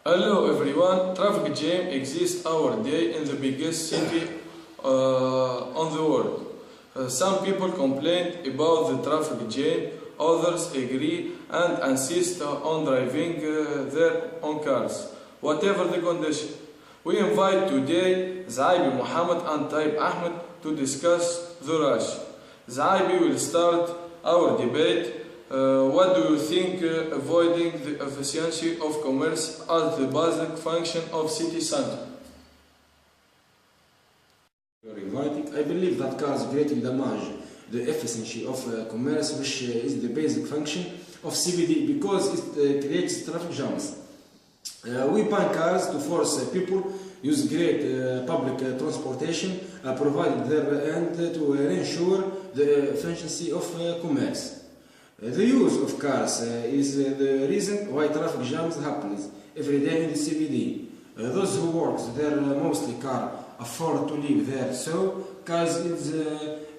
Hello everyone, traffic jam exists our day in the biggest city on the world. Some people complain about the traffic jam, others agree and insist on driving their own cars, whatever the condition. We invite today Zaibi Muhammad and Taib Ahmed to discuss the rush. Zaibi will start our debate. What do you think avoiding the efficiency of commerce as the basic function of city center? I believe that cars greatly damage the efficiency of commerce, which is the basic function of CBD because it creates traffic jams. We ban cars to force people use great public transportation provided there and to ensure the efficiency of commerce. The use of cars is the reason why traffic jams happens every day in the CBD. Those who work there mostly can't afford to live there, so cars is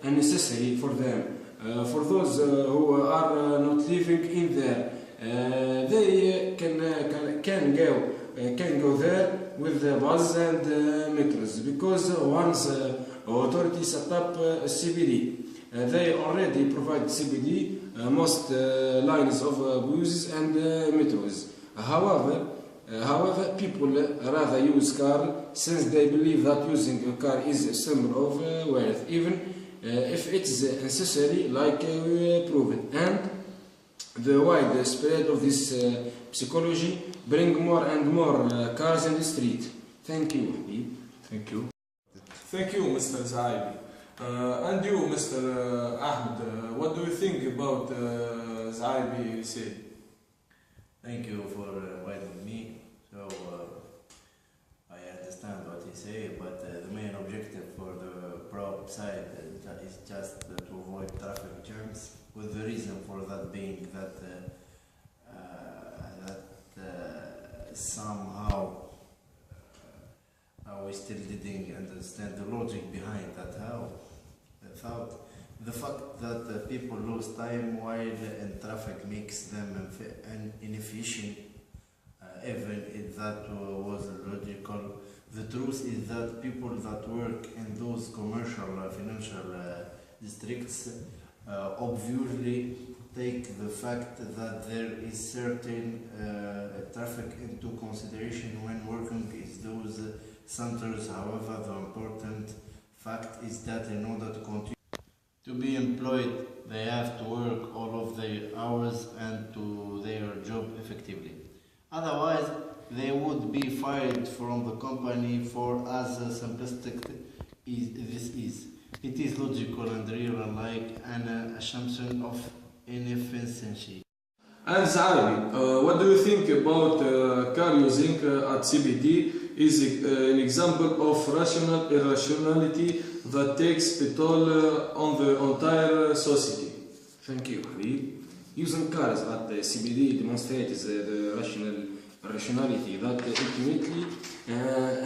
unnecessary for them. For those who are not living in there, they can go there with the bus and metros because once authorities set up CBD. They already provide CBD most lines of buses and metros. However, people rather use car since they believe that using a car is a symbol of wealth, even if it's necessary, like we proven. And the wide spread of this psychology bring more and more cars in the street. Thank you, Habib. Thank you. Thank you, Mr. Zaibi. And you, Mr. Ahmed, what do you think about Zaibi said? Thank you for inviting me. So I understand what you say, but the main objective for the prop side is just to avoid traffic jams. With the reason for that being that somehow we still didn't understand the logic behind that. The fact that people lose time while in traffic makes them inefficient, even if that was logical. The truth is that people that work in those commercial financial districts obviously take the fact that there is certain traffic into consideration when working in those centers. However, the important fact is that in order to continue to be employed, they have to work all of their hours and to their job effectively. Otherwise, they would be fired from the company for as simplistic this is. It is logical and real, like an assumption of inefficiency. And Zaibi, what do you think about car using at CBD is an example of rational irrationality that takes a toll on the entire society? Thank you, Habib. Using cars at the CBD demonstrates the rationality that ultimately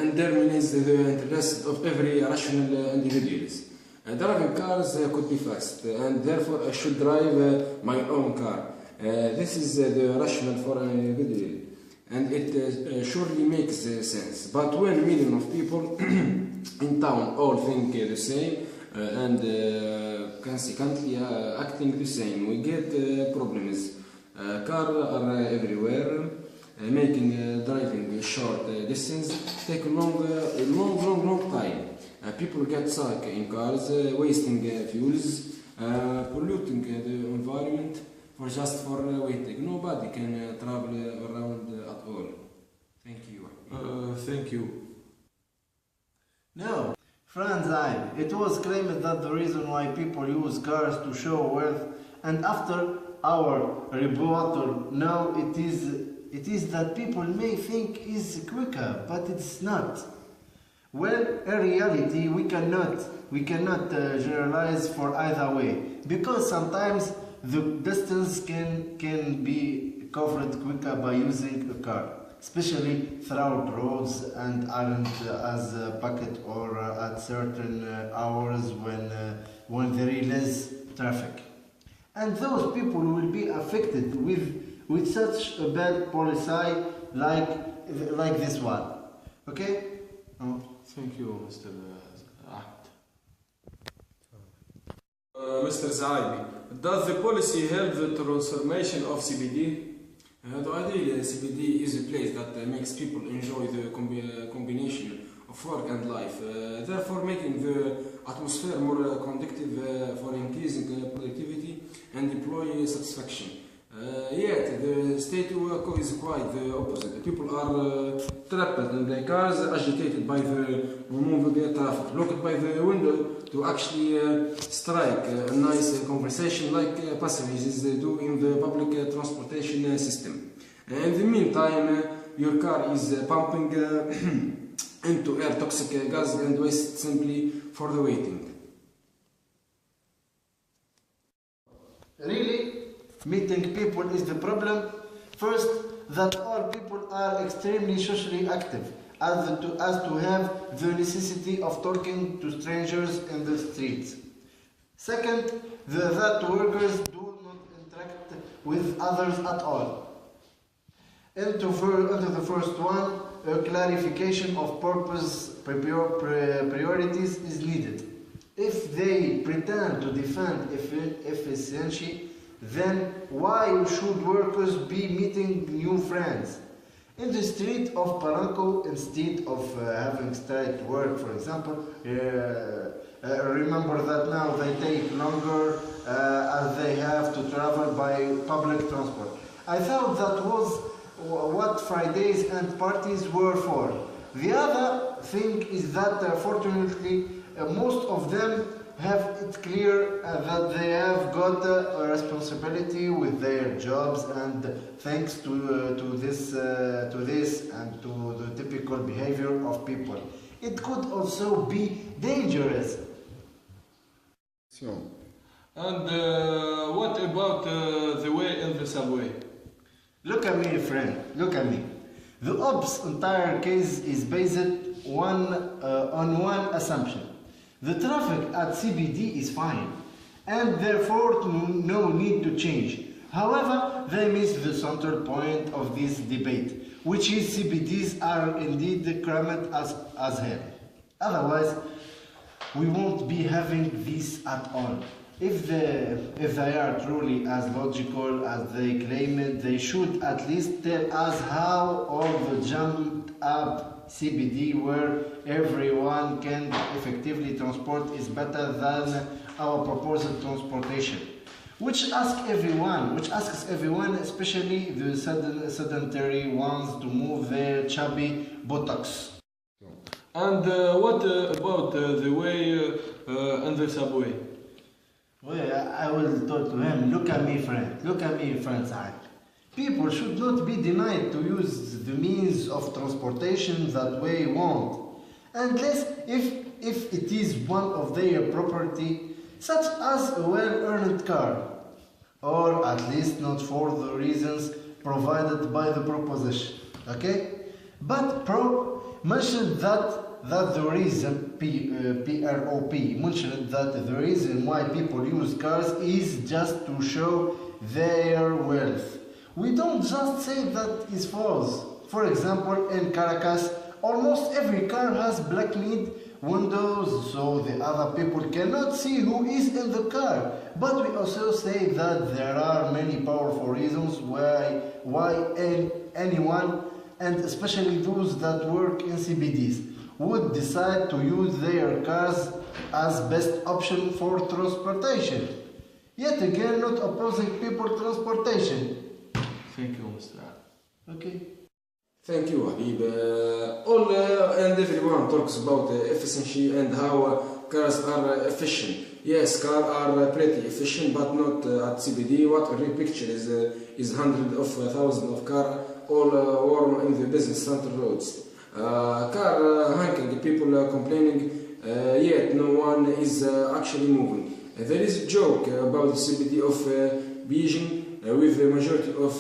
undermines the interest of every rational individual. Driving cars could be fast, and therefore I should drive my own car. This is the rationale for an individual, and it surely makes sense. But when millions of people in town all think the same and consequently acting the same, we get problems. Cars are everywhere, making driving short distance take a long time. People get stuck in cars, wasting fuels, polluting the environment for waiting. Nobody can travel around at all. Thank you. Thank you. No, Franz Ive, it was claimed that the reason why people use cars to show wealth, and after our rebuttal, now it is that people may think is quicker, but it's not. Well, in reality, we cannot generalize for either way, because sometimes the distance can be covered quicker by using a car, especially throughout roads and aren't as packed or at certain hours when there is less traffic. And those people will be affected with such a bad policy like like this one. Okay? Oh. Thank you, Mr. Ahmed. Mr. Zaibi, does the policy help the transformation of CBD? The ideal CBD is a place that makes people enjoy the combination of work and life, therefore making the atmosphere more conducive for increasing productivity and employee satisfaction. Yet the state of is quite the opposite. People are trapped in their cars, agitated by the volume of their traffic, looked by the window to actually strike a nice conversation like passengers do in the public transportation system. In the meantime, your car is pumping into air toxic gas and waste simply for the waiting. Really, meeting people is the problem. First, that all people are extremely socially active, as to have the necessity of talking to strangers in the streets. Second, that workers do not interact with others at all. Into the first one, a clarification of purpose priorities is needed. If they pretend to defend efficiency, then why should workers be meeting new friends? In the street of Paranco, instead of having straight work, for example, remember that now they take longer as they have to travel by public transport. I thought that was what Fridays and parties were for. The other thing is that fortunately most of them have it clear that they have got a responsibility with their jobs, and thanks to this and to the typical behavior of people, it could also be dangerous. And what about the way in the subway? Look at me, friend, look at me. The OPS entire case is based on one assumption. The traffic at CBD is fine, and therefore no need to change. However, they miss the central point of this debate, which is CBDs are indeed crammed as hell. Otherwise, we won't be having this at all. If they are truly as logical as they claim it, they should at least tell us how all the jumped up CBD where everyone can effectively transport is better than our proposed transportation. Which asks everyone, especially the sedentary ones, to move their chubby buttocks. And what about the way in the subway? Well, I will talk to him. Look at me, friend Saad. People should not be denied to use the means of transportation that they want, unless if it is one of their property, such as a well-earned car, or at least not for the reasons provided by the proposition. Okay? But mentioned that the reason, PROP, mentioned that the reason why people use cars is just to show their wealth. We don't just say that is false. For example, in Caracas, almost every car has black-mid windows so the other people cannot see who is in the car. But we also say that there are many powerful reasons why anyone, and especially those that work in CBDs, would decide to use their cars as best option for transportation. Yet again, not opposing people transportation. Thank you, Mr. Okay. Thank you, Habib. All and everyone talks about efficiency and how cars are efficient. Yes, cars are pretty efficient, but not at CBD. What a real picture is hundreds of thousands of cars all warm in the business center roads. Car honking, people complaining, yet no one is actually moving. There is a joke about the CBD of Beijing with the majority of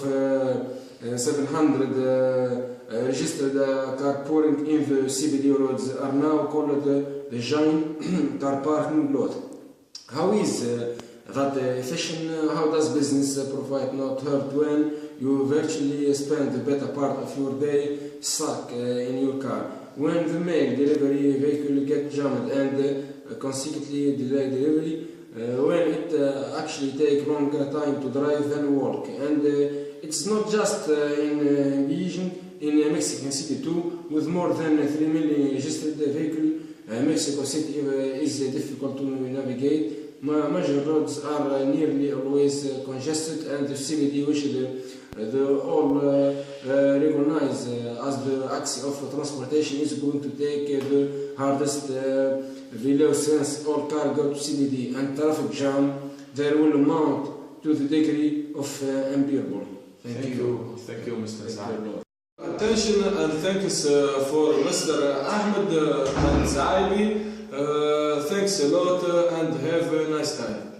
700 registered car pouring in the CBD roads are now called the giant car parking lot. How is that efficient. How does business provide not hurt when you virtually spend the better part of your day stuck in your car? When the mail delivery vehicle gets jammed and consequently delay delivery, when it actually take longer time to drive than work, and it's not just in Beijing, in Mexican City too, with more than 3 million registered vehicles. Mexico City is difficult to navigate. Major roads are nearly always congested, and the CBD, which the all recognize as the axis of transportation, is going to take the hardest below since all cars go to CBD, and traffic jam there will amount to the degree of unbearable. Thank you, Mr. Saad. Attention and thanks for Mr. Ahmed Al Zaibi. Thanks a lot and have a nice time.